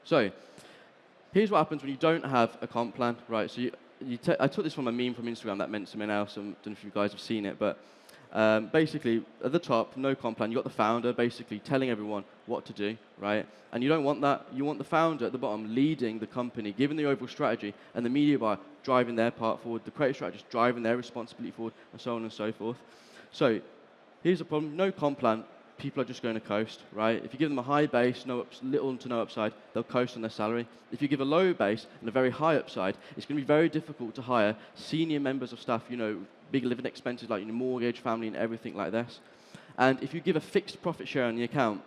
So here's what happens when you don't have a comp plan, right? So I took this from a meme from Instagram that meant something else. I don't know if you guys have seen it, but basically, at the top, no comp plan. You've got the founder basically telling everyone what to do, right? And you don't want that. You want the founder at the bottom leading the company, giving the overall strategy, and the media buyer driving their part forward, the creative strategist driving their responsibility forward, and so on and so forth. So here's the problem. No comp plan. People are just going to coast, right? If you give them a high base, little to no upside, they'll coast on their salary. If you give a low base and a very high upside, it's going to be very difficult to hire senior members of staff, big living expenses like mortgage, family, and everything like this. And if you give a fixed profit share on the account,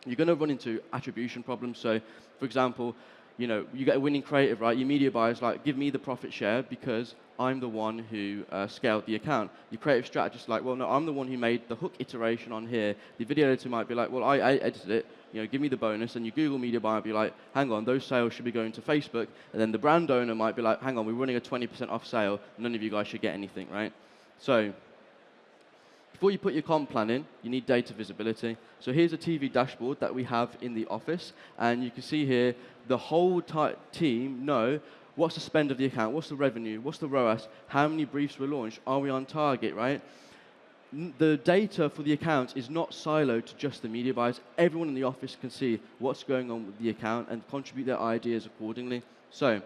you're going to run into attribution problems. So, for example, you get a winning creative, right? Your media buyer's like, give me the profit share because I'm the one who scaled the account. Your creative strategist is like, well, no, I'm the one who made the hook iteration on here. The video editor might be like, well, I edited it. Give me the bonus. And your Google media buyer might be like, hang on, those sales should be going to Facebook. And then the brand owner might be like, hang on, we're running a 20% off sale. None of you guys should get anything, right? So before you put your comp plan in, you need data visibility. So here's a TV dashboard that we have in the office. And you can see here, the whole team know what's the spend of the account, what's the revenue, what's the ROAS, how many briefs were launched, are we on target, right? The data for the account is not siloed to just the media buyers. Everyone in the office can see what's going on with the account and contribute their ideas accordingly. So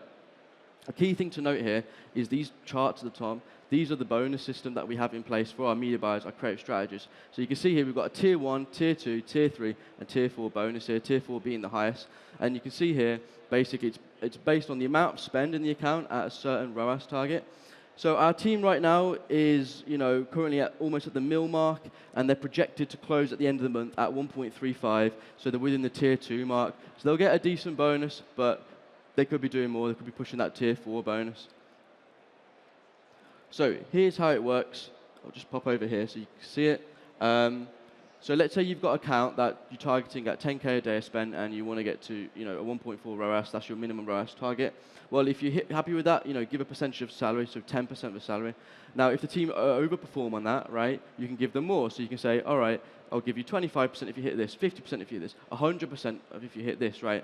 a key thing to note here is these charts at the top. These are the bonus system that we have in place for our media buyers, our creative strategists. So you can see here we've got a tier 1, tier 2, tier 3, and tier 4 bonus here, tier 4 being the highest. And you can see here, basically, it's based on the amount of spend in the account at a certain ROAS target. So our team right now is, currently almost at the mil mark, and they're projected to close at the end of the month at 1.35, so they're within the tier 2 mark. So they'll get a decent bonus, but they could be doing more. They could be pushing that tier 4 bonus. So here's how it works. I'll just pop over here so you can see it. So let's say you've got an account that you're targeting at 10K a day of spend, and you want to get to a 1.4 ROAS. That's your minimum ROAS target. Well, if you're happy with that, give a percentage of salary, so 10% of the salary. Now, if the team overperform on that, right, you can give them more. So you can say, all right, I'll give you 25% if you hit this, 50% if you hit this, 100% if you hit this, right?